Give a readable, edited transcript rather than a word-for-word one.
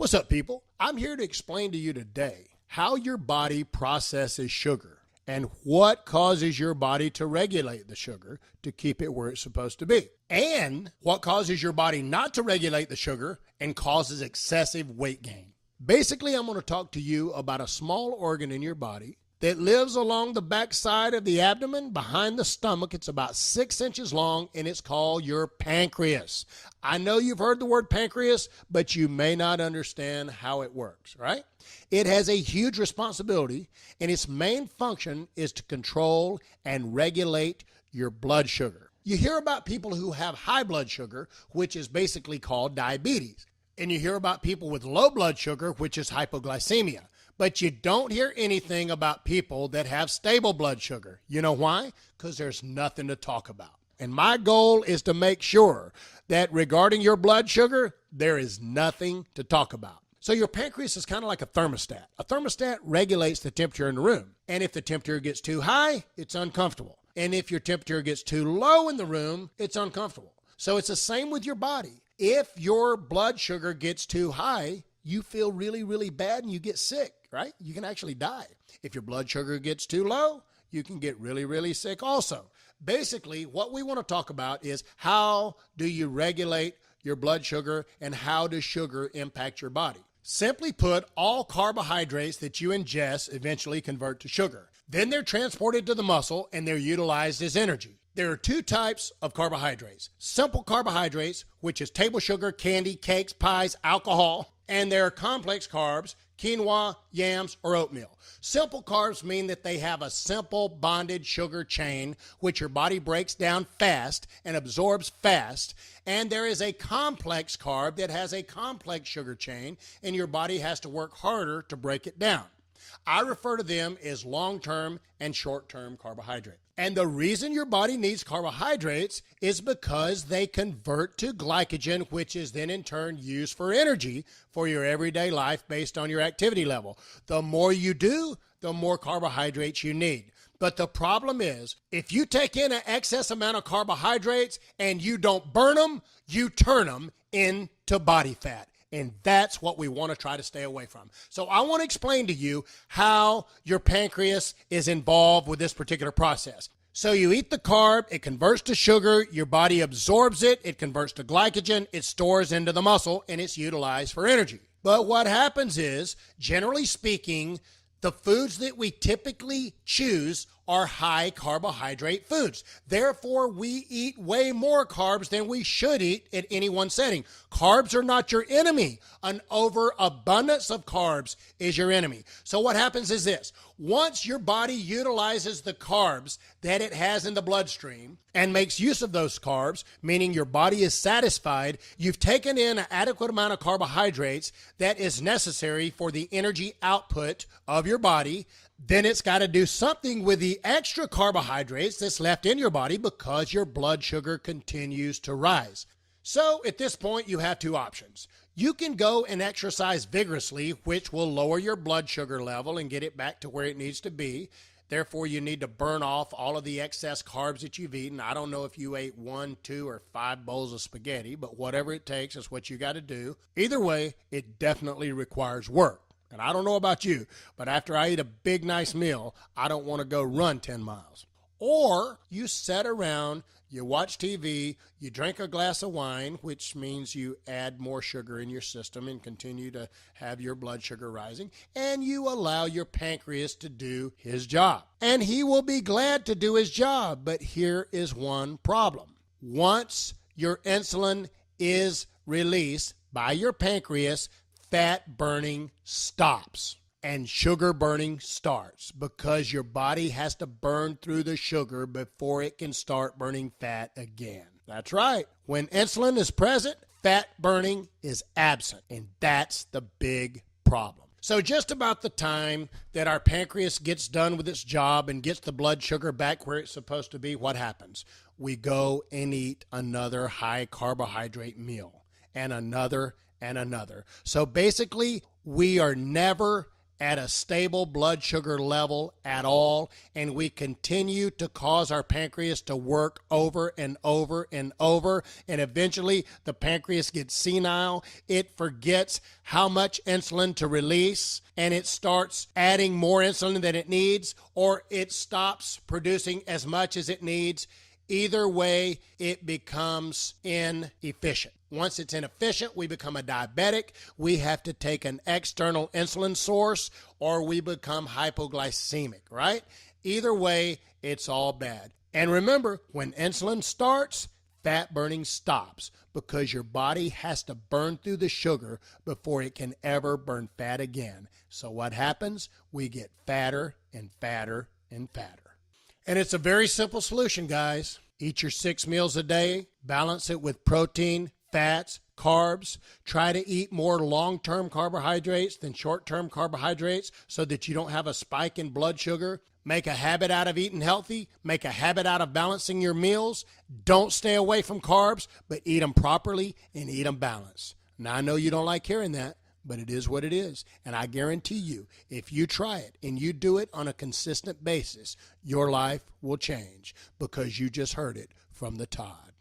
What's up, people? I'm here to explain to you today how your body processes sugar and what causes your body to regulate the sugar to keep it where it's supposed to be, and what causes your body not to regulate the sugar and causes excessive weight gain. Basically, I'm going to talk to you about a small organ in your body that lives along the back side of the abdomen behind the stomach. It's about 6 inches long, and it's called your pancreas. I know you've heard the word pancreas, but you may not understand how it works, right? It has a huge responsibility, and its main function is to control and regulate your blood sugar. You hear about people who have high blood sugar, which is basically called diabetes. And you hear about people with low blood sugar, which is hypoglycemia. But you don't hear anything about people that have stable blood sugar. You know why? Because there's nothing to talk about. And my goal is to make sure that regarding your blood sugar, there is nothing to talk about. So your pancreas is kind of like a thermostat. A thermostat regulates the temperature in the room. And if the temperature gets too high, it's uncomfortable. And if your temperature gets too low in the room, it's uncomfortable. So it's the same with your body. If your blood sugar gets too high, you feel really, really bad and you get sick, right? You can actually die. If your blood sugar gets too low, you can get really, really sick also. Basically, what we want to talk about is how do you regulate your blood sugar and how does sugar impact your body? Simply put, all carbohydrates that you ingest eventually convert to sugar. Then they're transported to the muscle and they're utilized as energy. There are two types of carbohydrates. Simple carbohydrates, which is table sugar, candy, cakes, pies, alcohol, and there are complex carbs, quinoa, yams, or oatmeal. Simple carbs mean that they have a simple bonded sugar chain, which your body breaks down fast and absorbs fast. And there is a complex carb that has a complex sugar chain, and your body has to work harder to break it down. I refer to them as long-term and short-term carbohydrates. And the reason your body needs carbohydrates is because they convert to glycogen, which is then in turn used for energy for your everyday life based on your activity level. The more you do, the more carbohydrates you need. But the problem is, if you take in an excess amount of carbohydrates and you don't burn them, you turn them into body fat. And that's what we want to try to stay away from. So I want to explain to you how your pancreas is involved with this particular process. So you eat the carb, it converts to sugar, your body absorbs it, it converts to glycogen, it stores into the muscle, and it's utilized for energy. But what happens is, generally speaking, the foods that we typically choose are high carbohydrate foods. Therefore, we eat way more carbs than we should eat at any one setting. Carbs are not your enemy. An overabundance of carbs is your enemy. So what happens is this. Once your body utilizes the carbs that it has in the bloodstream and makes use of those carbs, meaning your body is satisfied, you've taken in an adequate amount of carbohydrates that is necessary for the energy output of your body. Then it's got to do something with the extra carbohydrates that's left in your body because your blood sugar continues to rise. So at this point, you have two options. You can go and exercise vigorously, which will lower your blood sugar level and get it back to where it needs to be. Therefore, you need to burn off all of the excess carbs that you've eaten. I don't know if you ate 1, 2, or 5 bowls of spaghetti, but whatever it takes is what you got to do. Either way, it definitely requires work. And I don't know about you, but after I eat a big, nice meal, I don't want to go run 10 miles. Or you sit around, you watch TV, you drink a glass of wine, which means you add more sugar in your system and continue to have your blood sugar rising, and you allow your pancreas to do his job. And he will be glad to do his job, but here is one problem. Once your insulin is released by your pancreas, fat burning stops and sugar burning starts because your body has to burn through the sugar before it can start burning fat again. That's right. When insulin is present, fat burning is absent, and that's the big problem. So just about the time that our pancreas gets done with its job and gets the blood sugar back where it's supposed to be, what happens? We go and eat another high carbohydrate meal and another and another. So basically, we are never, at a stable blood sugar level at all, and we continue to cause our pancreas to work over and over and over, and eventually the pancreas gets senile. It forgets how much insulin to release, and it starts adding more insulin than it needs, or it stops producing as much as it needs. Either way, it becomes inefficient. Once it's inefficient, we become a diabetic. We have to take an external insulin source, or we become hypoglycemic, right? Either way, it's all bad. And remember, when insulin starts, fat burning stops, because your body has to burn through the sugar before it can ever burn fat again. So what happens? We get fatter and fatter and fatter. And it's a very simple solution, guys. Eat your 6 meals a day, balance it with protein, fats, carbs. Try to eat more long-term carbohydrates than short-term carbohydrates so that you don't have a spike in blood sugar. Make a habit out of eating healthy. Make a habit out of balancing your meals. Don't stay away from carbs, but eat them properly and eat them balanced. Now, I know you don't like hearing that, but it is what it is. And I guarantee you, if you try it and you do it on a consistent basis, your life will change, because you just heard it from the Todd.